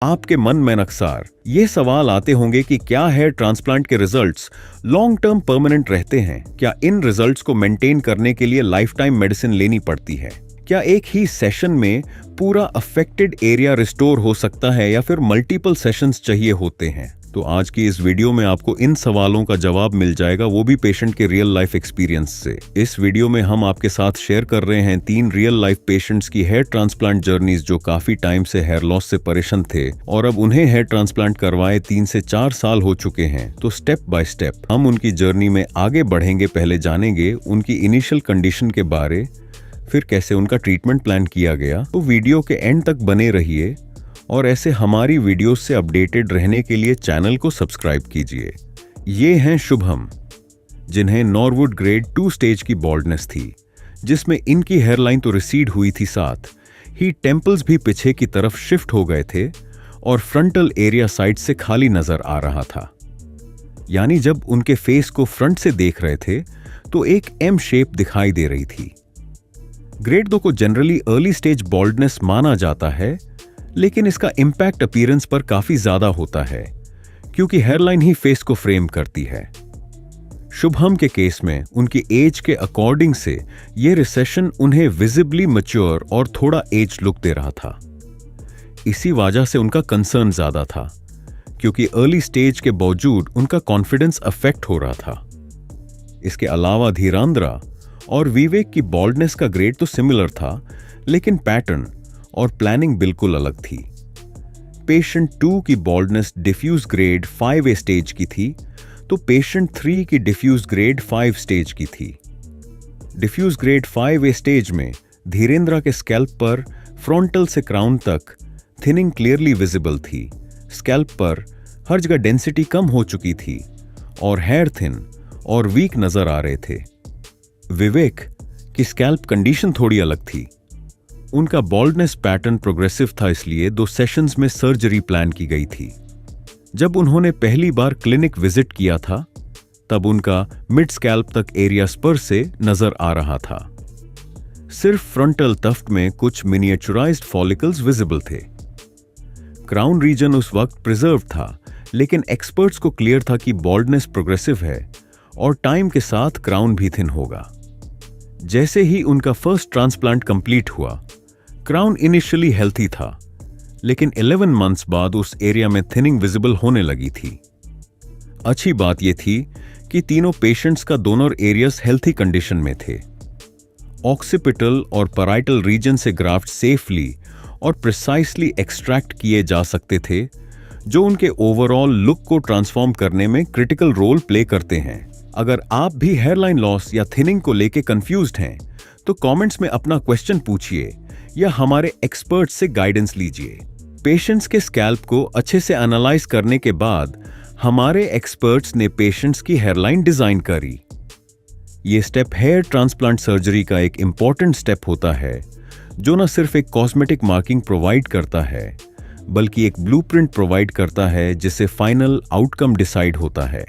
आपके मन में अक्सर ये सवाल आते होंगे कि क्या हेयर ट्रांसप्लांट के रिजल्ट्स लॉन्ग टर्म परमानेंट रहते हैं? क्या इन रिजल्ट्स को मेंटेन करने के लिए लाइफ टाइम मेडिसिन लेनी पड़ती है? क्या एक ही सेशन में पूरा अफेक्टेड एरिया रिस्टोर हो सकता है या फिर मल्टीपल सेशंस चाहिए होते हैं? तो आज की इस वीडियो में आपको इन सवालों का जवाब मिल जाएगा, वो भी पेशेंट के रियल लाइफ एक्सपीरियंस से। इस वीडियो में हम आपके साथ शेयर कर रहे हैं 3 रियल लाइफ पेशेंट्स की हेयर ट्रांसप्लांट जर्नीज जो काफी टाइम से हेयर लॉस से परेशान थे और अब उन्हें हेयर ट्रांसप्लांट करवाए 3 से 4 साल हो चुके हैं। तो स्टेप बाय स्टेप हम उनकी जर्नी में आगे बढ़ेंगे। पहले जानेंगे उनकी इनिशियल कंडीशन के बारे, फिर कैसे उनका ट्रीटमेंट प्लान किया गया। तो वीडियो के एंड तक बने रहिए और ऐसे हमारी वीडियोस से अपडेटेड रहने के लिए चैनल को सब्सक्राइब कीजिए। ये हैं शुभम, जिन्हें नॉरवुड ग्रेड 2 स्टेज की बॉल्डनेस थी, जिसमें इनकी हेयरलाइन तो रिसीड हुई थी, साथ ही टेम्पल्स भी पीछे की तरफ शिफ्ट हो गए थे और फ्रंटल एरिया साइड से खाली नजर आ रहा था। यानी जब उनके फेस को फ्रंट से देख रहे थे तो एक एम शेप दिखाई दे रही थी। ग्रेड 2 को जनरली अर्ली स्टेज बॉल्डनेस माना जाता है, लेकिन इसका इंपैक्ट अपीयरेंस पर काफी ज्यादा होता है क्योंकि हेयरलाइन ही फेस को फ्रेम करती है। शुभम के केस में उनकी एज के अकॉर्डिंग से यह रिसेशन उन्हें विजिबली मैच्योर और थोड़ा एज लुक दे रहा था। इसी वजह से उनका कंसर्न ज्यादा था क्योंकि अर्ली स्टेज के बावजूद उनका कॉन्फिडेंस अफेक्ट हो रहा था। इसके अलावा धीरांद्रा और विवेक की बॉल्डनेस का ग्रेड तो सिमिलर था, लेकिन पैटर्न और प्लानिंग बिल्कुल अलग थी। पेशेंट 2 की baldness diffuse grade 5A stage की थी, तो पेशेंट 3 की डिफ्यूज ग्रेड 5 स्टेज की थी। डिफ्यूज ग्रेड 5A स्टेज में धीरेंद्र के स्कैल्प पर फ्रंटल से क्राउन तक थिनिंग क्लियरली विजिबल थी। स्कैल्प पर हर जगह डेंसिटी कम हो चुकी थी और हेयर थिन और वीक नजर आ रहे थे। विवेक की स्कैल्प कंडीशन थोड़ी अलग थी। उनका बॉल्डनेस पैटर्न प्रोग्रेसिव था, इसलिए 2 सेशंस में सर्जरी प्लान की गई थी। जब उन्होंने पहली बार क्लिनिक विजिट किया था तब उनका मिड स्कैल्प तक एरिया स्पर से नजर आ रहा था। सिर्फ फ्रंटल टफ्ट में कुछ मिनिएचराइज्ड फॉलिकल्स विजिबल थे। क्राउन रीजन उस वक्त प्रिजर्व था, लेकिन एक्सपर्ट्स को क्लियर था कि बॉल्डनेस प्रोग्रेसिव है और टाइम के साथ क्राउन भी थिन होगा। जैसे ही उनका फर्स्ट ट्रांसप्लांट कंप्लीट हुआ, क्राउन इनिशियली हेल्थी था, लेकिन 11 मंथ्स बाद उस एरिया में थिनिंग विजिबल होने लगी थी। अच्छी बात यह थी कि तीनों पेशेंट्स का डोनर एरियाज हेल्थी कंडीशन में थे। ऑक्सीपिटल और पैराइटल रीजन से ग्राफ्ट सेफली और प्रिसाइसली एक्सट्रैक्ट किए जा सकते थे, जो उनके ओवरऑल लुक को ट्रांसफॉर्म करने में क्रिटिकल रोल प्ले करते हैं। अगर आप भी हेयरलाइन लॉस या थिनिंग को लेके कंफ्यूज्ड हैं, तो कमेंट्स में अपना क्वेश्चन पूछिए या हमारे एक्सपर्ट से गाइडेंस लीजिए। पेशेंट्स के स्कैल्प को अच्छे से एनालाइज करने के बाद हमारे एक्सपर्ट्स ने पेशेंट्स की हेयरलाइन डिजाइन करी। ये स्टेप हेयर ट्रांसप्लांट सर्जरी का एक इंपॉर्टेंट स्टेप होता है, जो न सिर्फ एक कॉस्मेटिक मार्किंग प्रोवाइड करता है, बल्कि एक ब्लूप्रिंट प्रोवाइड करता है जिससे फाइनल आउटकम डिसाइड होता है।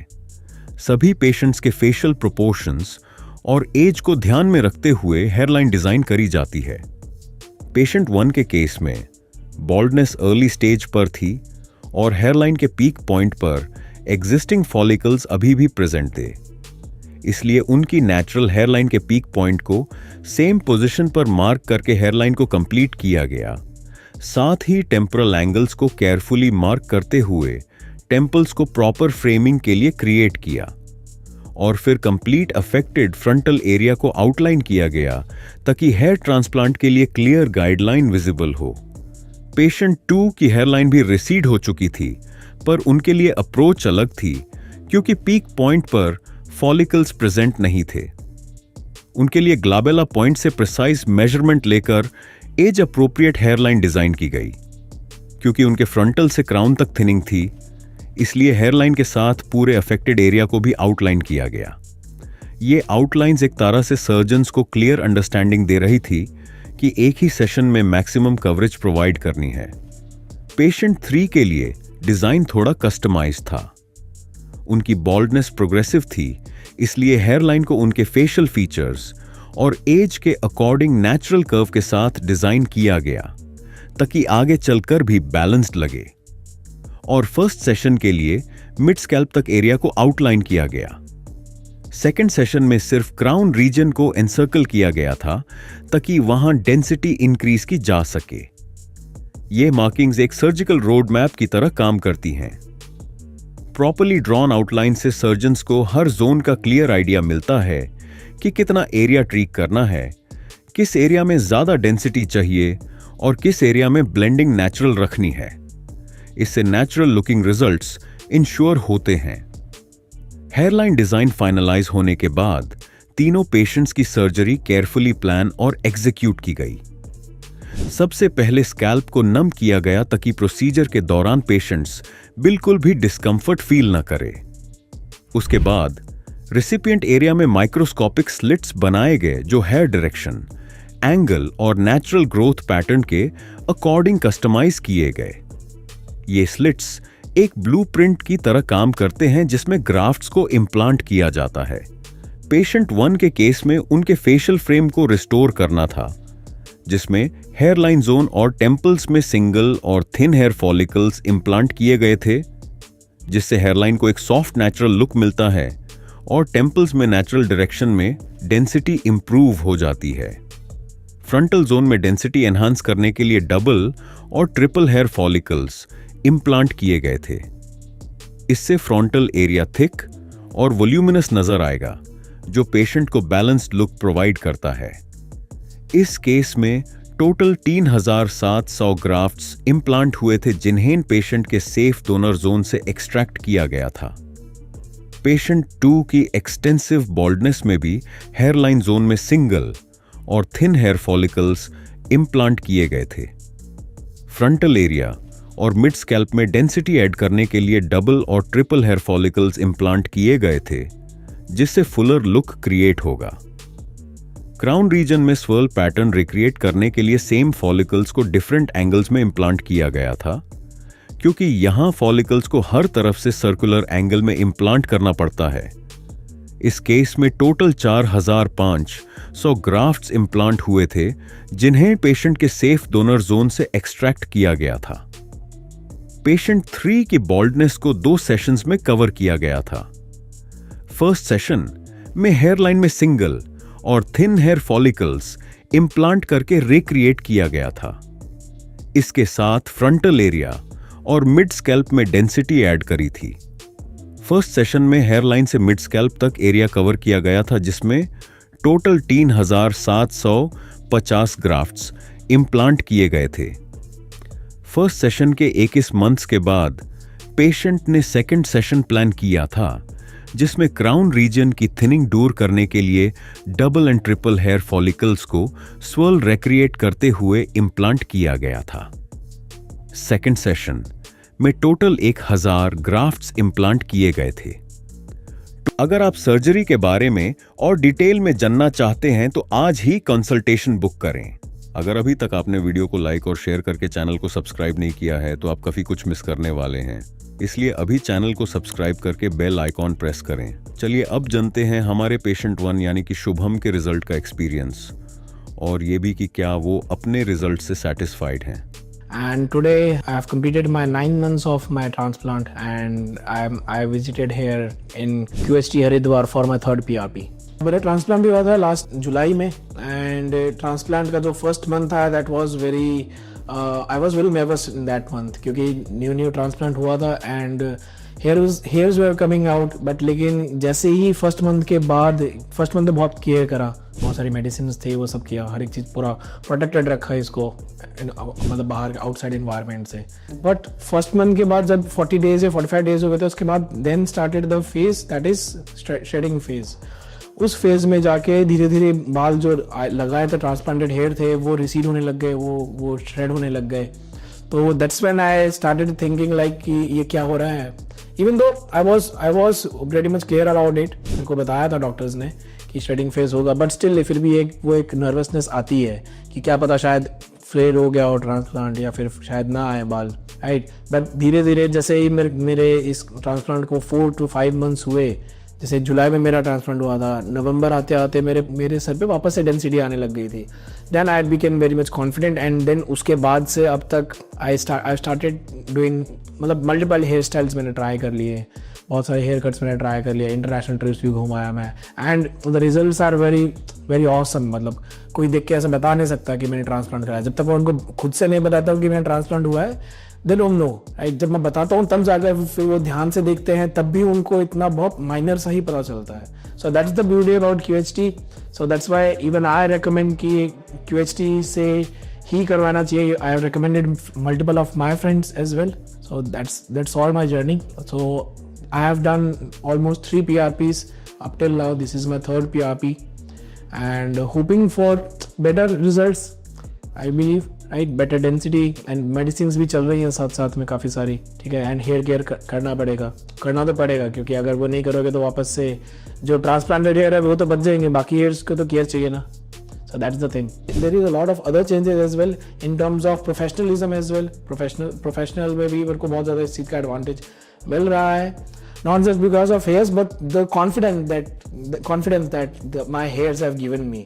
सभी पेशेंट्स के फेशियल प्रोपोर्शंस और एज को ध्यान में रखते हुए हेयरलाइन डिजाइन करी जाती है। पेशेंट 1 के केस में बॉल्डनेस अर्ली स्टेज पर थी और हेयरलाइन के पीक पॉइंट पर एग्जिस्टिंग फॉलिकल्स अभी भी प्रेजेंट थे, इसलिए उनकी नेचुरल हेयरलाइन के पीक पॉइंट को सेम पोजीशन पर मार्क करके हेयरलाइन को कंप्लीट किया गया। साथ ही टेम्पोरल एंगल्स को केयरफुली मार्क करते हुए टेम्पल्स को प्रॉपर फ्रेमिंग के लिए क्रिएट किया और फिर कंप्लीट अफेक्टेड फ्रंटल एरिया को आउटलाइन किया गया ताकि हेयर ट्रांसप्लांट के लिए क्लियर गाइडलाइन विजिबल हो। पेशेंट 2 की हेयरलाइन भी रिसीड हो चुकी थी, पर उनके लिए अप्रोच अलग थी क्योंकि पीक पॉइंट पर फॉलिकल्स प्रेजेंट नहीं थे। उनके लिए ग्लाबेला पॉइंट से प्रिसाइज मेजरमेंट लेकर एज अप्रोप्रिएट हेयरलाइन डिजाइन की गई। क्योंकि उनके फ्रंटल से क्राउन तक थिनिंग थी, इसलिए हेयरलाइन के साथ पूरे अफेक्टेड एरिया को भी आउटलाइन किया गया। ये आउटलाइंस एक तरह से सर्जन्स को क्लियर अंडरस्टैंडिंग दे रही थी कि एक ही सेशन में मैक्सिमम कवरेज प्रोवाइड करनी है। पेशेंट 3 के लिए डिजाइन थोड़ा कस्टमाइज था। उनकी बॉल्डनेस प्रोग्रेसिव थी, इसलिए हेयरलाइन को उनके फेशियल फीचर्स और एज के अकॉर्डिंग नेचुरल कर्व के साथ डिजाइन किया गया ताकि आगे चलकर भी बैलेंस्ड लगे। और फर्स्ट सेशन के लिए मिड स्कैल्प तक एरिया को आउटलाइन किया गया। सेकेंड सेशन में सिर्फ क्राउन रीजन को एनसर्कल किया गया था ताकि वहां डेंसिटी इंक्रीज की जा सके। ये मार्किंग्स एक सर्जिकल रोड मैप की तरह काम करती हैं। प्रॉपर्ली ड्रॉन आउटलाइन से सर्जन्स को हर जोन का क्लियर आइडिया मिलता है कि कितना एरिया ट्रीट करना है, किस एरिया में ज्यादा डेंसिटी चाहिए और किस एरिया में ब्लेंडिंग नेचुरल रखनी है। इससे नेचुरल लुकिंग रिजल्ट्स इंश्योर होते हैं। हेयरलाइन डिजाइन फाइनलाइज होने के बाद तीनों पेशेंट्स की सर्जरी केयरफुली प्लान और एग्जीक्यूट की गई। सबसे पहले स्कैल्प को नम किया गया ताकि प्रोसीजर के दौरान पेशेंट्स बिल्कुल भी डिस्कंफर्ट फील न करे। उसके बाद रेसिपिएंट एरिया में माइक्रोस्कोपिक स्लिट्स बनाए गए जो हेयर डायरेक्शन, एंगल और नेचुरल ग्रोथ पैटर्न के अकॉर्डिंग कस्टमाइज किए गए। ये स्लिट्स एक ब्लूप्रिंट की तरह काम करते हैं जिसमें ग्राफ्ट्स को इम्प्लांट किया जाता है। पेशेंट 1 के केस में उनके फेशियल फ्रेम को रिस्टोर करना था, जिसमें हेयरलाइन जोन और टेम्पल्स में सिंगल और थिन हेयर फॉलिकल्स इम्प्लांट किए गए थे, जिससे हेयरलाइन को एक सॉफ्ट नेचुरल लुक मिलता है और टेम्पल्स में नेचुरल डायरेक्शन में डेंसिटी इंप्रूव हो जाती है। फ्रंटल जोन में डेंसिटी एनहांस करने के लिए डबल और ट्रिपल हेयर फॉलिकल्स इम्प्लांट किए गए थे। इससे फ्रंटल एरिया थिक और वॉल्यूमिनस नजर आएगा, जो पेशेंट को बैलेंस्ड लुक प्रोवाइड करता है। इस केस में टोटल 3700 ग्राफ्ट्स इम्प्लांट हुए थे, जिन्हें पेशेंट के सेफ डोनर जोन से एक्सट्रैक्ट किया गया था। पेशेंट 2 की एक्सटेंसिव बॉल्डनेस में भी हेयरलाइन जोन में सिंगल और थिन हेयर फॉलिकल्स इम्प्लांट किए गए थे। फ्रंटल एरिया और मिड स्कैल्प में डेंसिटी ऐड करने के लिए डबल और ट्रिपल हेयर फॉलिकल्स इम्प्लांट किए गए थे, जिससे फुलर लुक क्रिएट होगा। क्राउन रीजन में स्वर्ल पैटर्न रिक्रिएट करने के लिए सेम फॉलिकल्स को डिफरेंट एंगल्स में इम्प्लांट किया गया था, क्योंकि यहां फॉलिकल्स को हर तरफ से सर्कुलर एंगल में इम्प्लांट करना पड़ता है। इस केस में टोटल 4500 ग्राफ्ट्स इम्प्लांट हुए थे, जिन्हें पेशेंट के सेफ डोनर जोन से एक्सट्रैक्ट किया गया था। पेशेंट 3 की बॉल्डनेस को 2 सेशंस में कवर किया गया था। फर्स्ट सेशन में हेयरलाइन में सिंगल और थिन हेयर फॉलिकल्स इम्प्लांट करके रिक्रिएट किया गया था। इसके साथ फ्रंटल एरिया और मिड स्कैल्प में डेंसिटी ऐड करी थी। फर्स्ट सेशन में हेयरलाइन से मिड स्कैल्प तक एरिया कवर किया गया था, जिसमें टोटल 3750 ग्राफ्ट्स इम्प्लांट किए गए थे। फर्स्ट सेशन के 21 मंथ्स के बाद पेशेंट ने सेकंड सेशन प्लान किया था, जिसमें क्राउन रीजन की थिनिंग दूर करने के लिए double and triple hair follicles को स्वर्ल रिक्रिएट करते हुए इम्प्लांट किया गया था। सेकंड सेशन में टोटल 1000 ग्राफ्ट्स इम्प्लांट किए गए थे। तो अगर आप सर्जरी के बारे में और डिटेल में जानना चाहते हैं तो आज ही कंसल्टेशन बुक करें। अगर अभी तक आपने वीडियो को लाइक और शेयर करके चैनल को सब्सक्राइब नहीं किया है तो आप काफी कुछ मिस करने वाले हैं, इसलिए अभी चैनल को सब्सक्राइब करके बेल आइकॉन प्रेस करें। चलिए अब जानते हैं हमारे पेशेंट 1 यानी कि शुभम के रिजल्ट का एक्सपीरियंस, और ये भी कि क्या वो अपने रिजल्ट से सेटिस्फाइड हैं। And today I have completed my 9 months of my transplant and I visited here in QST Haridwar for my third PRP. मेरा ट्रांसप्लांट भी हुआ था लास्ट जुलाई में, एंड ट्रांसप्लांट का जो फर्स्ट मंथ था that was very I was very nervous in that month, क्योंकि new transplant हुआ था and hairs were coming out. But लेकिन जैसे ही फर्स्ट मंथ के बाद, फर्स्ट मंथ में बहुत केयर करा, बहुत सारी मेडिसिन थे, वो सब किया, हर एक चीज़ पूरा प्रोटेक्टेड रखा है इसको, मतलब बाहर आउटसाइड इन्वायरमेंट से। बट फर्स्ट मंथ के बाद जब 40 डेज या 45 डेज हो गए थे, उसके बाद then started the phase that is shedding phase. उस फेज में जाके धीरे धीरे बाल जो लगाए थे, ट्रांसप्लांटेड हेयर थे, वो रिसीड होने लग गए, वो श्रेड होने लग गए। तो that's when I started thinking like कि ये क्या हो रहा है। Even though I was very much care about it, मेरे को बताया था डॉक्टर्स ने कि शेडिंग फेज होगा, बट स्टिल फिर भी एक नर्वसनेस आती है कि क्या पता शायद फ्लेयर हो गया हो ट्रांसप्लांट, या फिर शायद ना आए बाल, राइट। बट धीरे धीरे जैसे ही मेरे इस ट्रांसप्लांट को 4 to 5 months हुए, जैसे जुलाई में मेरा ट्रांसप्लांट हुआ था, नवंबर आते आते मेरे सर पे वापस से डेंसिटी आने लग गई थी. Then I became very much confident and then उसके बाद से अब तक आई स्टार्टेड डूइंग, मतलब मल्टीपल हेयर स्टाइल्स मैंने ट्राई कर लिए, बहुत सारे हेयर कट्स मैंने ट्राई कर लिया, इंटरनेशनल ट्रिप्स भी घुमाया मैं, and the results are very very awesome. मतलब कोई देख के ऐसा बता नहीं सकता कि मैंने ट्रांसप्लांट कराया. जब तक मैं उनको खुद से नहीं बताता हूँ कि मैंने ट्रांसप्लांट हुआ है, दे डोंट नो, राइट. जब मैं बताता हूँ तब जाकर फिर वो ध्यान से देखते हैं, तब भी उनको इतना बहुत माइनर सा ही पता चलता है. So that's the beauty about QHT. So that's why even I recommend कि QHT से ही करवाना चाहिए. I have recommended multiple of my friends as well. So that's all my journey. So I have done almost 3 PRPs up till now. This is my 3rd PRP and hoping for better results, I believe, right? Better density and medicines भी चल रही हैं साथ साथ में काफ़ी सारी, ठीक है. एंड हेयर केयर करना तो पड़ेगा क्योंकि अगर वो नहीं करोगे तो वापस से जो ट्रांसप्लांटेड हेयर है वो तो बच जाएंगे, बाकी हेयर्स को तो केयर चाहिए ना. So that's the thing. There is a lot of other changes as well in terms of professionalism as well. Professional में भी मेरे को बहुत ज़्यादा इस चीज़ का advantage मिल रहा है. Not just because of hairs, but the confidence that my hairs have given me.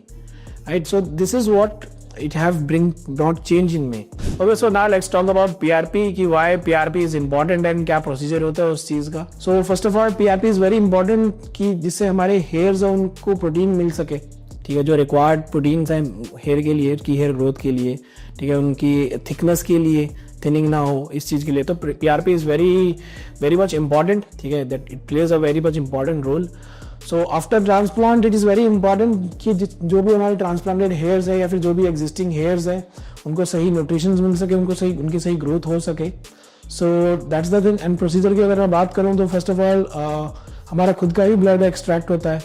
Right. So this is what it have brought change in me. Okay. So now let's talk about PRP. कि why PRP is important and क्या procedure होता है उस चीज़ का. So first of all, PRP is very important कि जिससे हमारे hairs हैं उनको प्रोटीन मिल सके. ठीक है. जो रिक्वायर्ड प्रोटीन्स हैं हेयर के लिए, की हेयर ग्रोथ के लिए, ठीक है, उनकी थिकनेस के लिए, थिनिंग ना हो, इस चीज़ के लिए. तो PRP is very much important. ठीक है. That it plays a very much important role. So after transplant it is very important कि जो भी हमारे ट्रांसप्लांटेड हेयर्स है या फिर जो भी एग्जिस्टिंग हेयर्स है उनको सही न्यूट्रिशन मिल सके, उनकी सही ग्रोथ हो सके. सो that's the thing. And procedure की अगर मैं बात करूँ तो फर्स्ट ऑफ ऑल हमारा खुद का ही ब्लड एक्सट्रैक्ट होता है,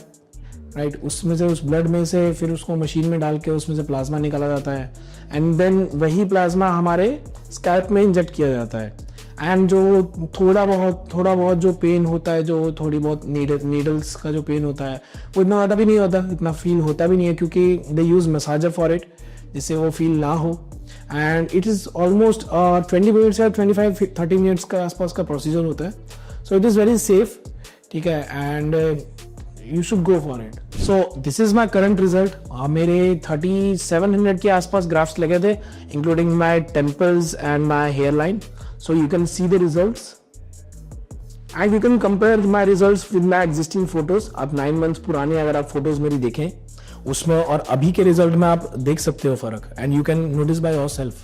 राइट. उसमें से उस ब्लड में से फिर उसको मशीन में डाल के उसमें से प्लाज्मा निकाला जाता है एंड देन वही प्लाज्मा हमारे स्कैल्प में इंजेक्ट किया जाता है. एंड जो थोड़ा बहुत जो पेन होता है, जो थोड़ी बहुत नीडल्स का जो पेन होता है वो इतना ज़्यादा भी नहीं होता, इतना फील होता भी नहीं है क्योंकि दे यूज़ मसाजर फॉर इट जिससे वो फील ना हो. And it is almost 20 minutes या 25-30 मिनट्स का आसपास का प्रोसीजर होता है. So it is very safe. ठीक है. And you should go for it. So this is my current result. मेरे 3700 के आसपास ग्राफ्स लगे थे including my temples and my hairline. So you can see the results and you can compare my results with my existing photos. आप 9 months पुराने अगर आप photos मेरी देखें उसमें और अभी के रिजल्ट में आप देख सकते हो फर्क and you can notice by yourself.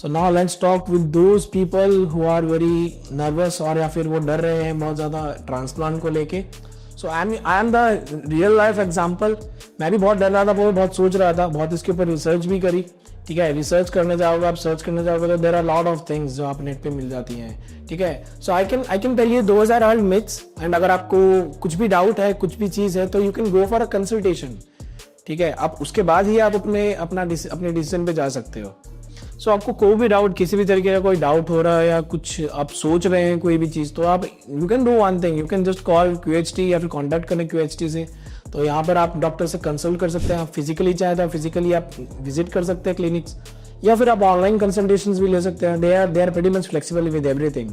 So now let's talk with those people who are very nervous और या फिर वो डर रहे हैं बहुत ज़्यादा ट्रांसप्लांट को लेके. So I am the real life example. मैं भी बहुत डर रहा था, बहुत सोच रहा था, बहुत इसके ऊपर रिसर्च भी करी. ठीक है. रिसर्च करने जाओगे, आप सर्च करने जाओगे तो there are lot of things जो आप नेट पे मिल जाती हैं. ठीक है. So I can tell you those are all myths and अगर आपको कुछ भी डाउट है, कुछ भी चीज़ है तो you can go for a consultation. ठीक है. आप उसके बाद ही आप अपने डिसीजन पे जा सकते हो. सो आपको कोई भी डाउट, किसी भी तरीके का कोई डाउट हो रहा है या कुछ आप सोच रहे हैं कोई भी चीज़, तो आप you can do one thing, you can just call QHT या फिर कॉन्टैक्ट करें QHT से. तो यहाँ पर आप डॉक्टर से कंसल्ट कर सकते हैं. आप फिजिकली चाहे तो फिजिकली आप विजिट कर सकते हैं क्लिनिक्स या फिर आप ऑनलाइन कंसल्टेशंस भी ले सकते हैं. They are pretty much flexible with everything.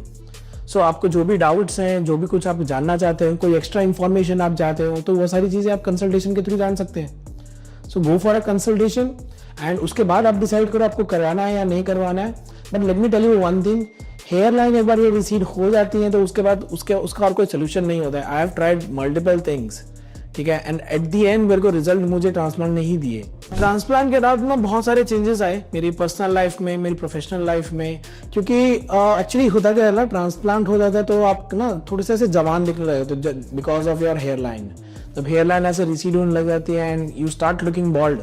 So आपको जो भी डाउट्स हैं, जो भी कुछ आप जानना चाहते हैं, कोई एक्स्ट्रा इन्फॉर्मेशन आप चाहते हो तो वो सारी चीज़ें आप कंसल्टेशन के थ्रू जान सकते हैं. So go for a consultation and उसके बाद आप डिसाइड करो आपको करवाना है या नहीं करवाना है. But let me tell you one thing, hair line एक बार ये रिसीड हो जाती है तो उसके बाद उसका और कोई सोल्यूशन नहीं होता है. I have tried multiple things. ठीक है. एंड एट द एंड मेरे को रिजल्ट मुझे ट्रांसप्लांट नहीं दिए. ट्रांसप्लांट के बाद ना बहुत सारे चेंजेस आए मेरी पर्सनल लाइफ में, मेरी प्रोफेशनल लाइफ में. क्योंकि एक्चुअली होता क्या है ना, ट्रांसप्लांट हो जाता है तो आप ना थोड़े से ऐसे जवान दिखने लगे तो because of your hair line. जब हेयर लाइन ऐसे रिसीड होने लग जाती है and you start looking bald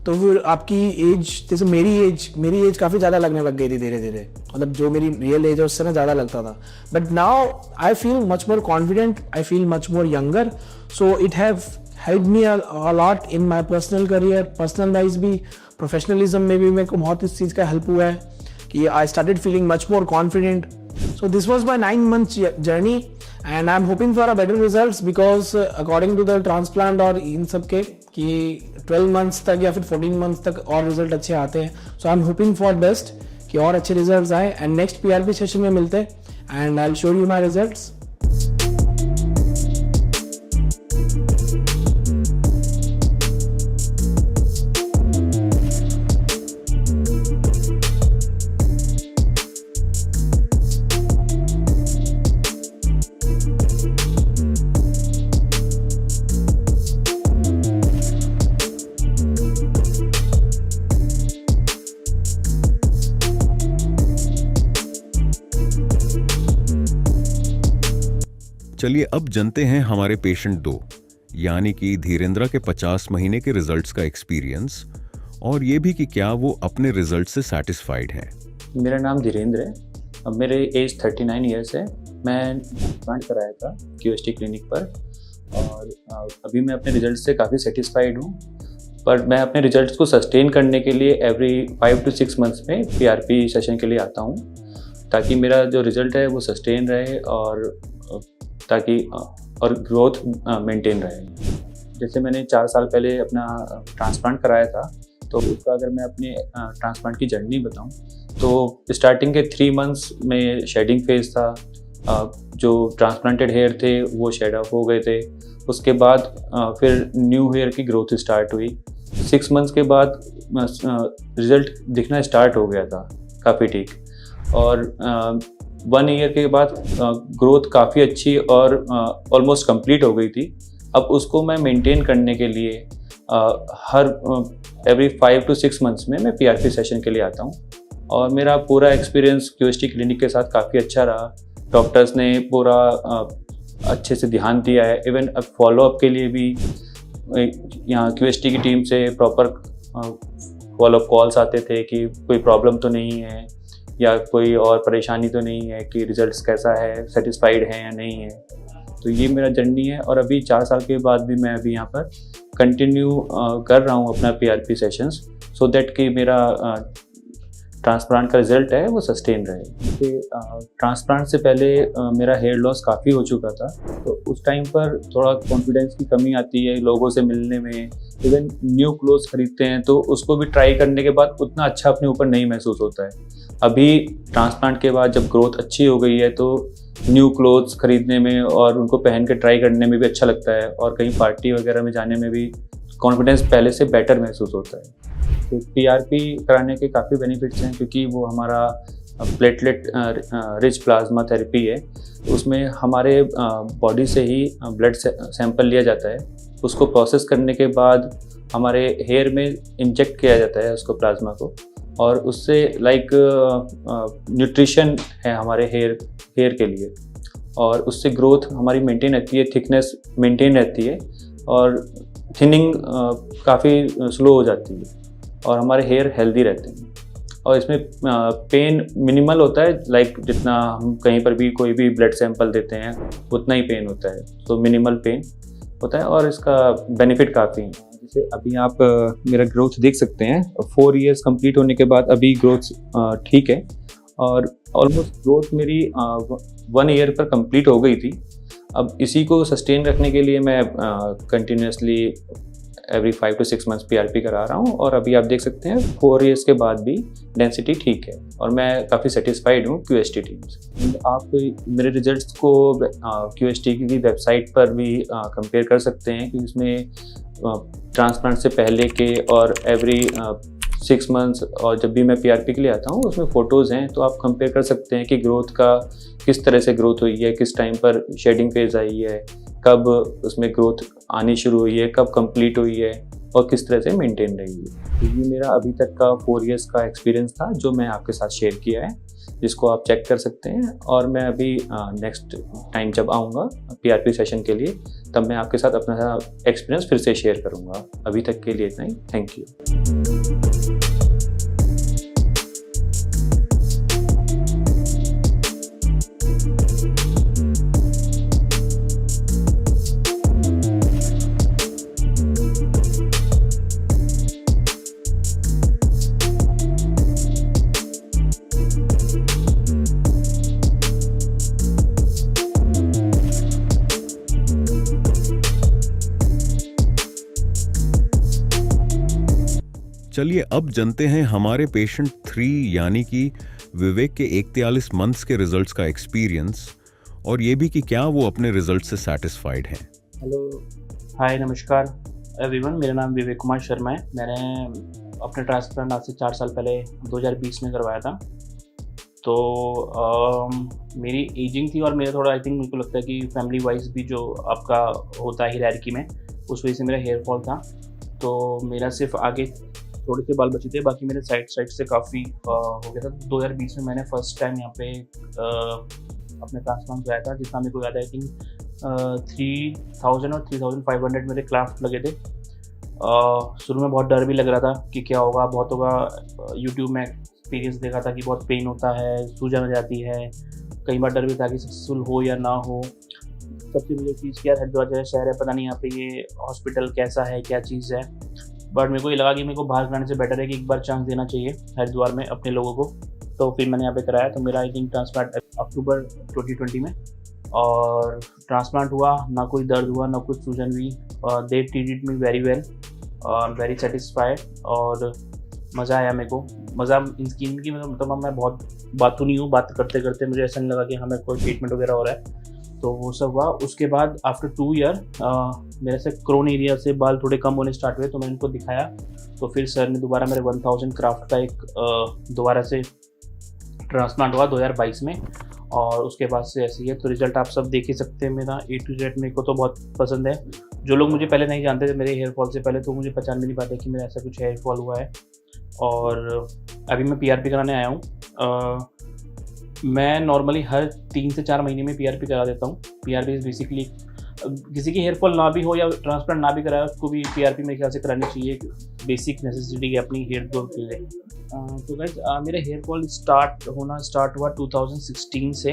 तो फिर आपकी एज, जैसे मेरी एज काफ़ी ज़्यादा लगने लग गई थी धीरे धीरे. मतलब जो मेरी रियल एज है उससे ना ज़्यादा लगता था. But now I feel much more confident, I feel much more younger. So it have help me a lot in my personal career. Personal wise भी, प्रोफेशनलिज्म में भी मेरे को बहुत इस चीज़ का हेल्प हुआ है कि I started feeling much more confident. So this was my 9 months journey and I'm hoping for a better results because according to the transplant और इन सब के कि 12 months तक या फिर 14 months तक और रिजल्ट अच्छे आते हैं. So I'm hoping for best कि और अच्छे रिजल्ट्स आए and next PRP सेशन में मिलते हैं and I'll show you my results. चलिए अब जानते हैं हमारे पेशेंट 2 यानी कि धीरेंद्र के 50 महीने के रिजल्ट्स का एक्सपीरियंस और ये भी कि क्या वो अपने रिजल्ट से सेटिस्फाइड हैं। मेरा नाम धीरेंद्र है। अब मेरे एज 39 ईयर्स है। मैं ट्रांसप्लांट कराया था क्यूएसटी क्लिनिक पर और अभी मैं अपने रिजल्ट से काफ़ी सेटिस्फाइड हूँ। पर मैं अपने रिजल्ट्स को सस्टेन करने के लिए एवरी 5 to 6 मंथ्स में पीआरपी सेशन के लिए आता हूँ ताकि मेरा जो रिज़ल्ट है वो सस्टेन रहे और ग्रोथ मेंटेन रहे। जैसे मैंने 4 साल पहले अपना ट्रांसप्लांट कराया था, तो उसका अगर मैं अपने ट्रांसप्लांट की जर्नी बताऊं तो स्टार्टिंग के 3 मंथ्स में शेडिंग फेज था। जो ट्रांसप्लांटेड हेयर थे वो शेड ऑफ हो गए थे। उसके बाद फिर न्यू हेयर की ग्रोथ स्टार्ट हुई। 6 मंथ्स के बाद रिज़ल्ट दिखना स्टार्ट हो गया था काफ़ी ठीक, और 1 ईयर के बाद ग्रोथ काफ़ी अच्छी और ऑलमोस्ट कंप्लीट हो गई थी। अब उसको मैं मेंटेन करने के लिए हर एवरी 5 to 6 मंथ्स में मैं पीआरपी सेशन के लिए आता हूँ और मेरा पूरा एक्सपीरियंस क्यूएसटी क्लिनिक के साथ काफ़ी अच्छा रहा। डॉक्टर्स ने पूरा अच्छे से ध्यान दिया है। इवन फॉलोअप के लिए भी यहाँ क्यूएसटी की टीम से प्रॉपर फॉलोअप कॉल्स आते थे कि कोई प्रॉब्लम तो नहीं है या कोई और परेशानी तो नहीं है, कि रिजल्ट्स कैसा है, सेटिस्फाइड है या नहीं है। तो ये मेरा जर्नी है और अभी 4 साल के बाद भी मैं अभी यहाँ पर कंटिन्यू कर रहा हूँ अपना पीआरपी सेशंस, सो दैट कि मेरा ट्रांसप्लांट का रिजल्ट है वो सस्टेन रहे। ट्रांसप्लांट से पहले मेरा हेयर लॉस काफ़ी हो चुका था, तो उस टाइम पर थोड़ा कॉन्फिडेंस की कमी आती है लोगों से मिलने में। इवन न्यू क्लोथ्स खरीदते हैं तो उसको भी ट्राई करने के बाद उतना अच्छा अपने ऊपर नहीं महसूस होता है। अभी ट्रांसप्लांट के बाद जब ग्रोथ अच्छी हो गई है तो न्यू क्लोथ्स खरीदने में और उनको पहन के ट्राई करने में भी अच्छा लगता है, और कहीं पार्टी वगैरह में जाने में भी कॉन्फिडेंस पहले से बेटर महसूस होता है। तो पीआरपी कराने के काफ़ी बेनिफिट्स हैं, क्योंकि वो हमारा प्लेटलेट रिच प्लाज्मा थेरेपी है। उसमें हमारे बॉडी से ही ब्लड सैंपल लिया जाता है, उसको प्रोसेस करने के बाद हमारे हेयर में इंजेक्ट किया जाता है उसको, प्लाज्मा को, और उससे लाइक न्यूट्रिशन है हमारे हेयर के लिए, और उससे ग्रोथ हमारी मेंटेन रहती है, थिकनेस मेंटेन रहती है और थिनिंग काफ़ी स्लो हो जाती है और हमारे हेयर हेल्दी रहते हैं। और इसमें पेन मिनिमल होता है, लाइक जितना हम कहीं पर भी कोई भी ब्लड सैंपल देते हैं उतना ही पेन होता है, तो मिनिमल पेन होता है और इसका बेनिफिट काफ़ी है। जैसे अभी आप मेरा ग्रोथ देख सकते हैं, 4 इयर्स कंप्लीट होने के बाद अभी ग्रोथ ठीक है और ऑलमोस्ट ग्रोथ मेरी 1 ईयर पर कंप्लीट हो गई थी। अब इसी को सस्टेन रखने के लिए मैं continuously every 5 to 6 months PRP करा रहा हूँ, और अभी आप देख सकते हैं 4 इयर्स के बाद भी डेंसिटी ठीक है और मैं काफ़ी सेटिस्फाइड हूँ क्यूएसटी टीम से। आप मेरे रिजल्ट्स को क्यूएसटी की वेबसाइट पर भी कंपेयर कर सकते हैं, कि इसमें ट्रांसप्लांट से पहले के और एवरी 6 मंथ्स और जब भी मैं पीआरपी के लिए आता हूँ उसमें फ़ोटोज़ हैं, तो आप कंपेयर कर सकते हैं कि ग्रोथ का किस तरह से ग्रोथ हुई है, किस टाइम पर शेडिंग फेज आई है, कब उसमें ग्रोथ आनी शुरू हुई है, कब कंप्लीट हुई है और किस तरह से मेंटेन रही है। तो ये मेरा अभी तक का 4 इयर्स का एक्सपीरियंस था जो मैं आपके साथ शेयर किया है, जिसको आप चेक कर सकते हैं। और मैं अभी नेक्स्ट टाइम जब आऊँगा पीआरपी सेशन के लिए, तब मैं आपके साथ अपना एक्सपीरियंस फिर से शेयर करूँगा। अभी तक के लिए इतना ही, थैंक यू। चलिए अब जानते हैं हमारे पेशेंट 3 यानी कि विवेक के 41 मंथ्स के रिजल्ट्स का एक्सपीरियंस और ये भी कि क्या वो अपने रिजल्ट से सेटिस्फाइड हैं। हेलो, हाय, नमस्कार एवरीवन। मेरा नाम विवेक कुमार शर्मा है। मैंने अपना ट्रांसप्लांट आज से 4 साल पहले 2020 में करवाया था। तो मेरी एजिंग थी और मेरा थोड़ा मेरे को लगता है कि फैमिली वाइज भी जो आपका होता है हायरार्की में, उस वजह से मेरा हेयर फॉल था। तो मेरा सिर्फ आगे थोड़े से बाल बचे थे, बाकी मेरे साइड से काफ़ी हो गया था। 2020 में मैंने फर्स्ट टाइम यहाँ पे अपने ट्रांसप्लांट कराया था, जितना मेरे को याद है 3000 और 3500 मेरे क्राफ्ट लगे थे। शुरू में बहुत डर भी लग रहा था कि क्या होगा, बहुत होगा। यूट्यूब में एक्सपीरियंस देखा था कि बहुत पेन होता है, सूजन हो जाती है। कई बार डर भी था कि सक्सेसफुल हो या ना हो। सबसे मुझे चीज़ क्या, हरिद्वार जैसा शहर है, पता नहीं यहाँ पे ये हॉस्पिटल कैसा है, क्या चीज़ है। बट मेरे को ये लगा कि मेरे को बाहर कराने से बेटर है कि एक बार चांस देना चाहिए हरिद्वार में अपने लोगों को। तो फिर मैंने यहाँ पे कराया। तो मेरा आई थिंक ट्रांसप्लांट अक्टूबर 2020 में, और ट्रांसप्लांट हुआ। ना कोई दर्द हुआ, ना कुछ सूजन हुई। They treated me very well, I am very satisfied. और मज़ा आया मेरे को। मज़ा इनकी मतलब मैं बहुत बातू नहीं हूँ, बात करते करते मुझे ऐसा नहीं लगा कि हमें कोई ट्रीटमेंट वगैरह हो रहा है। तो वो सब हुआ। उसके बाद आफ्टर 2 ईयर मेरे से क्रोन एरिया से बाल थोड़े कम होने स्टार्ट हुए। तो मैंने उनको दिखाया। तो फिर सर ने दोबारा मेरे 1000 क्राफ्ट का एक दोबारा से ट्रांसप्लांट हुआ 2022 में। और उसके बाद से ऐसे ही है। तो रिजल्ट आप सब देख ही सकते हैं मेरा A to Z। मेरे को तो बहुत पसंद है। जो लोग मुझे पहले नहीं जानते थे मेरे हेयर फॉल से पहले, तो मुझे पहचान भी नहीं पाते कि मेरा ऐसा कुछ हेयर फॉल हुआ है। और अभी मैं PRP कराने आया हूँ। मैं नॉर्मली हर 3 से 4 महीने में PRP करा देता हूँ। PRP इज़ बेसिकली, किसी की हेयर फॉल ना भी हो या ट्रांसप्लांट ना भी कराया, उसको भी PRP मेरे ख्याल से करानी चाहिए। बेसिक नेसेसिटी है अपनी हेयर ग्रोथ के लिए। तो गाइस मेरा हेयर फॉल स्टार्ट हुआ 2016 से।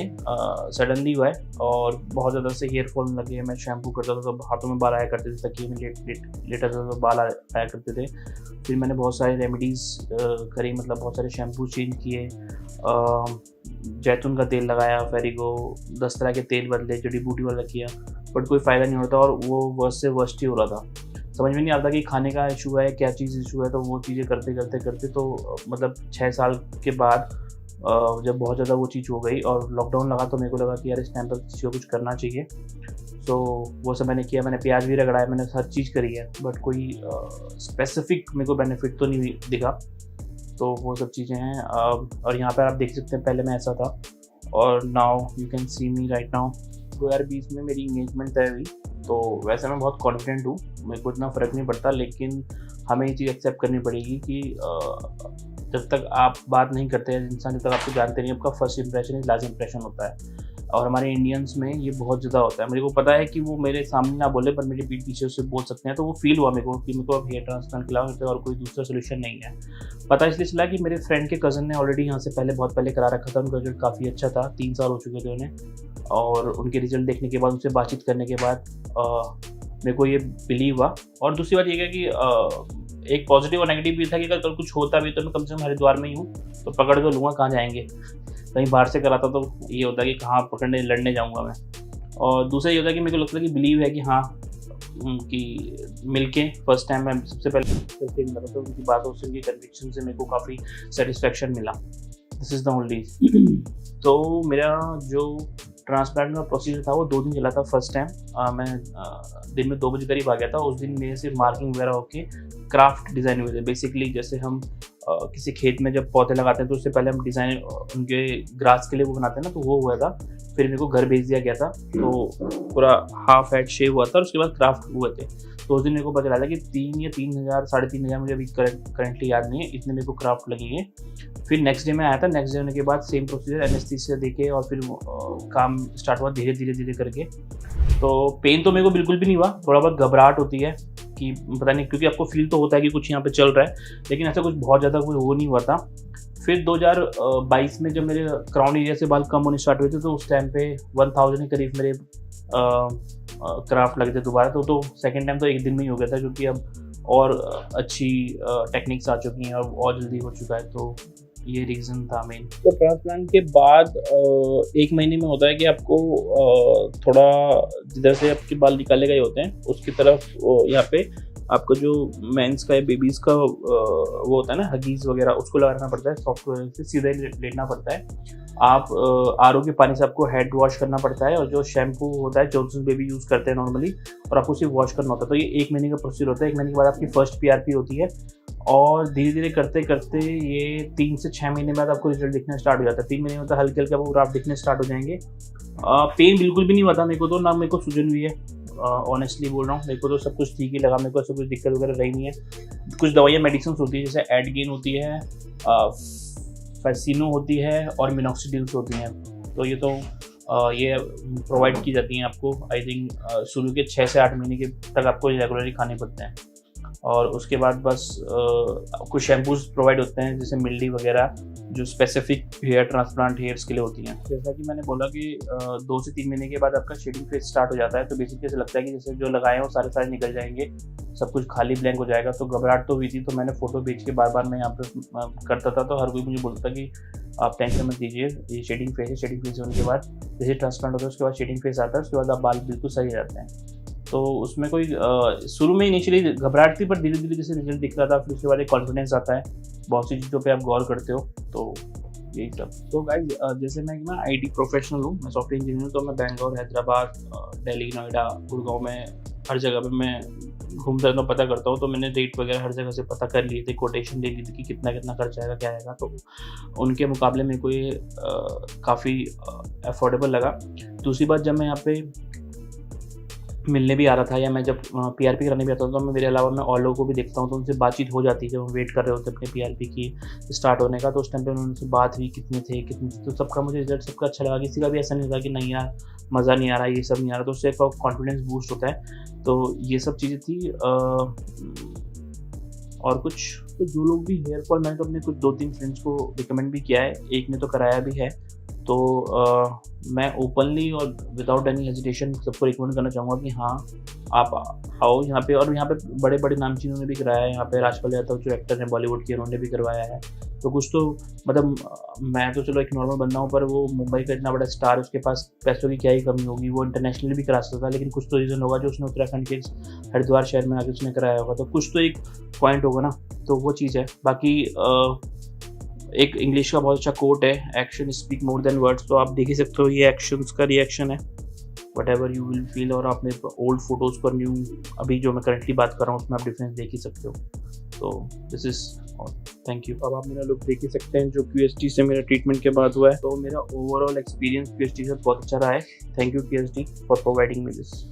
सडनली हुआ है और बहुत ज़्यादा से हेयर फॉल लगे। मैं शैम्पू करता था तो हाथों में बाल आया करते थे, तकिए में लेटा था तो बाल आया करते थे। फिर मैंने बहुत सारे रेमेडीज़ करी, मतलब बहुत सारे शैम्पू चेंज किए। जैतून का तेल लगाया, फेरिगो, 10 तरह के तेल बदले, जड़ी बूटी वाला किया, बट कोई फ़ायदा नहीं होता। और वो वर्स्ट से वर्स्ट ही हो रहा था। समझ में नहीं आता कि खाने का इशू है, क्या चीज़ इशू है। तो वो चीज़ें करते तो मतलब 6 साल के बाद जब बहुत ज़्यादा वो चीज़ हो गई और लॉकडाउन लगा, तो मेरे को लगा कि यार इस टाइम पर किसी को कुछ करना चाहिए। तो वो सब मैंने किया। मैंने प्याज भी रगड़ाया, मैंने हर चीज़ करी है, बट कोई स्पेसिफिक मेरे को बेनिफिट तो नहीं दिखा। तो वो सब चीज़ें हैं। और यहाँ पर आप देख सकते हैं, पहले मैं ऐसा था और now you can see me right now. 2020 में मेरी इंगेजमेंट तय हुई। तो वैसे मैं बहुत कॉन्फिडेंट हूँ, मेरे को इतना फ़र्क नहीं पड़ता। लेकिन हमें ये चीज़ एक्सेप्ट करनी पड़ेगी कि जब तक आप बात नहीं करते हैं इंसान, जब तक आपको जानते नहीं, आपका फर्स्ट इंप्रेशन एक लास्ट इंप्रेशन होता है। और हमारे इंडियंस में ये बहुत ज़्यादा होता है। मेरे को पता है कि वो मेरे सामने ना बोले, पर मेरे पीठ पीछे उससे बोल सकते हैं। तो वो फील हुआ मेरे को कि मेरे को अब हेयर ट्रांसप्लांट के अलावा और कोई दूसरा सोल्यूशन नहीं है। पता इसलिए चला कि मेरे फ्रेंड के कज़न ने ऑलरेडी यहाँ से बहुत पहले करा रखा था। उनका रिजल्ट काफ़ी अच्छा था, 3 साल हो चुके थे उन्हें। और उनके रिजल्ट देखने के बाद, उनसे बातचीत करने के बाद मेरे को ये बिलीव हुआ। और दूसरी बात ये है कि एक पॉजिटिव और नेगेटिव भी था कि अगर कल कुछ होता भी तो मैं कम से कम हरिद्वार में ही हूँ, तो पकड़ तो लूँगा, कहाँ जाएंगे। कहीं बाहर से कराता तो ये होता कि कहाँ पकड़ने लड़ने जाऊँगा मैं। और दूसरा ये होता है कि मेरे को लगता है कि बिलीव है कि हाँ, कि मिलके फर्स्ट टाइम मैं सबसे पहले मिला था, उनकी बातों से, उनकी कन्विक्शन से मेरे को काफ़ी सेटिस्फेक्शन मिला। This is the only. तो मेरा जो ट्रांसप्लांट का प्रोसीजर था वो 2 दिन चला था। फर्स्ट टाइम मैं दिन में 2 बजे करीब आ गया था। उस दिन मेरे से मार्किंग वगैरह होके क्राफ्ट डिज़ाइन हुए थे। बेसिकली जैसे हम किसी खेत में जब पौधे लगाते हैं तो उससे पहले हम डिज़ाइन उनके ग्रास के लिए वो बनाते हैं ना, तो वो हुआ था। फिर मेरे को घर भेज दिया गया था, तो पूरा हाफ हेड शेव हुआ था और उसके बाद क्राफ्ट हुए थे। तो उस दिन मेरे को पता चला था कि 3 या 3000, 3500, मुझे अभी करंटली याद नहीं है, इतने मेरे को क्राफ्ट लगेंगे। फिर नेक्स्ट डे में आया था। नेक्स्ट डे होने के बाद सेम प्रोसीजर, एनेस्थीसिया देके और फिर काम स्टार्ट हुआ धीरे धीरे तो पेन तो मेरे को बिल्कुल भी नहीं हुआ। थोड़ा बहुत घबराहट होती है कि पता नहीं, क्योंकि आपको फील तो होता है कि कुछ यहाँ पे चल रहा है, लेकिन ऐसा कुछ बहुत ज़्यादा कोई वो नहीं हुआ था। फिर 2022 में जब मेरे क्राउन एरिया से बाल कम होने स्टार्ट हुए थे, तो उस टाइम पे 1000 के करीब मेरे क्राफ्ट लगे थे दोबारा। तो सेकेंड टाइम तो 1 दिन में ही हो गया था, क्योंकि अब और अच्छी टेक्निक्स आ चुकी हैं और जल्दी हो चुका है। तो ये रीज़न था मेन। तो ट्रांसप्लांट के बाद 1 महीने में होता है कि आपको थोड़ा जिधर से आपके बाल निकाले गए होते हैं उसकी तरफ यहाँ पे आपको जो मेंस का या बेबीज़ का वो होता है ना, हगीज़ वगैरह, उसको लगाना पड़ता है। सॉफ्टवेयर से सीधा ही लेटना पड़ता है। आप आरओ के पानी से आपको हेड वॉश करना पड़ता है, और जो शैम्पू होता है जॉनसन बेबी यूज़ करते हैं नॉर्मली, और आपको सिर्फ वॉश करना होता है। तो ये 1 महीने का प्रोसीजर होता है। 1 महीने के बाद आपकी फर्स्ट PRP होती है, और धीरे धीरे करते करते ये 3 से 6 महीने बाद आपको रिजल्ट दिखना स्टार्ट हो जाता है। 3 महीने में तो हल्के हल्के आपको ग्राफ दिखने स्टार्ट हो जाएंगे। पेन बिल्कुल भी नहीं हुआ था मेरे को, तो ना मेरे को सूजन हुई है। ऑनेस्टली बोल रहा हूँ, मेरे को तो सब कुछ ठीक ही लगा। मेरे को ऐसा कुछ दिक्कत वगैरह रही नहीं है। कुछ दवाइयाँ मेडिसिन होती है, जैसे एडगेन होती है, फैसिनो होती है और मिनॉक्सिडिल्स होती हैं। तो ये तो ये प्रोवाइड की जाती हैं आपको। आई थिंक शुरू के 6 से 8 महीने के तक आपको रेगुलरली खाने पड़ते हैं। और उसके बाद बस कुछ शैम्पूज प्रोवाइड होते हैं जैसे मिल्डी वगैरह, जो स्पेसिफिक हेयर ट्रांसप्लांट हेयर्स के लिए होती हैं। जैसा कि मैंने बोला कि 2 से 3 महीने के बाद आपका शेडिंग फेज स्टार्ट हो जाता है। तो बेसिकली ऐसा लगता है कि जैसे जो लगाए हैं वो सारे निकल जाएंगे, सब कुछ खाली ब्लैंक हो जाएगा। तो घबराहट तो हुई थी, तो मैंने फ़ोटो भेज के बार मैं यहाँ पे करता था। तो हर कोई मुझे बोलता कि आप टेंशन मत लीजिए, ये शेडिंग फेज है। शेडिंग फेज होने के बाद जैसे ट्रांसप्लांट होता है उसके बाद शेडिंग फेज आता है, उसके बाद आप बाल बिल्कुल सही रहते हैं। तो उसमें कोई शुरू में इनिशियली घबराहट थी, पर धीरे धीरे जैसे रिजल्ट दिख रहा था फिर उसके बाद एक कॉन्फिडेंस आता है, बहुत सी चीज़ों पे आप गौर करते हो। तो यही सब। तो गाइस जैसे मैं आईटी प्रोफेशनल हूँ, मैं सॉफ्टवेयर इंजीनियर हूँ। तो मैं बैंगलोर, हैदराबाद, दिल्ली, नोएडा, गुड़गांव में हर जगह पे मैं घूमता रहता हूँ, पता करता हूँ। तो मैंने रेट वगैरह हर जगह से पता कर लिए थे, कोटेशन ले ली थी कि कितना खर्च आएगा, क्या आएगा। तो उनके मुकाबले मेरे को ये काफ़ी अफोर्डेबल लगा। दूसरी बात, जब मैं यहाँ पे मिलने भी आ रहा था या मैं जब पीआरपी कराने भी आता था, तो मैं मेरे अलावा मैं और लोगों को भी देखता हूँ, तो उनसे बातचीत हो जाती है जब हम वेट कर रहे होते अपने पीआरपी की स्टार्ट होने का। तो उस टाइम पे उनसे बात हुई कितने थे, तो सबका मुझे रिजल्ट सबका अच्छा लगा। किसी का भी ऐसा नहीं था कि नहीं यार मज़ा नहीं आ रहा, ये सब नहीं आ रहा। तो उससे कॉन्फिडेंस बूस्ट होता है। तो ये सब चीज़ें थी। और कुछ तो जो लोग भी हेयर फॉल, मैंने तो अपने कुछ 2-3 फ्रेंड्स को रिकमेंड भी किया है, एक ने तो कराया भी है। तो मैं ओपनली और विदाउट एनी हेजिटेशन सबको रिकमेंड करना चाहूँगा कि हाँ आप आओ यहाँ पे। और यहाँ पे बड़े बड़े नामचीनों ने भी कराया है। यहाँ पे राजपाल यादव जो एक्टर हैं बॉलीवुड के, उन्होंने भी करवाया है। तो कुछ तो मतलब मैं तो चलो एक नॉर्मल बंदा हूँ, पर वो मुंबई का इतना बड़ा स्टार, उसके पास पैसों की क्या ही कमी होगी, वो इंटरनेशनली भी करा सकता था। लेकिन कुछ तो रीज़न होगा जो उसने उत्तराखंड के हरिद्वार शहर में आके उसने कराया होगा। तो कुछ तो एक पॉइंट होगा ना, तो वो चीज़ है। बाकी एक इंग्लिश का बहुत अच्छा कोट है, action speak more than words. तो आप देख ही सकते हो, ये एक्शंस का रिएक्शन है, what ever you will feel. और आपने ओल्ड फोटोज़ पर न्यू अभी जो मैं करंटली बात कर रहा हूँ उसमें आप डिफरेंस देख ही सकते हो। तो दिस इज थैंक यू। अब आप मेरा लुक देख ही सकते हैं जो QST से मेरा ट्रीटमेंट के बाद हुआ है। तो मेरा ओवरऑल एक्सपीरियंस QST से बहुत अच्छा रहा है। Thank you QST for providing me this.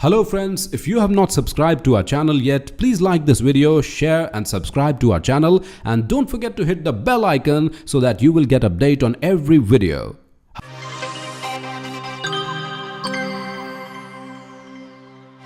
Hello friends, if you have not subscribed to our channel yet, please like this video, share and subscribe to our channel, and don't forget to hit the bell icon so that you will get update on every video.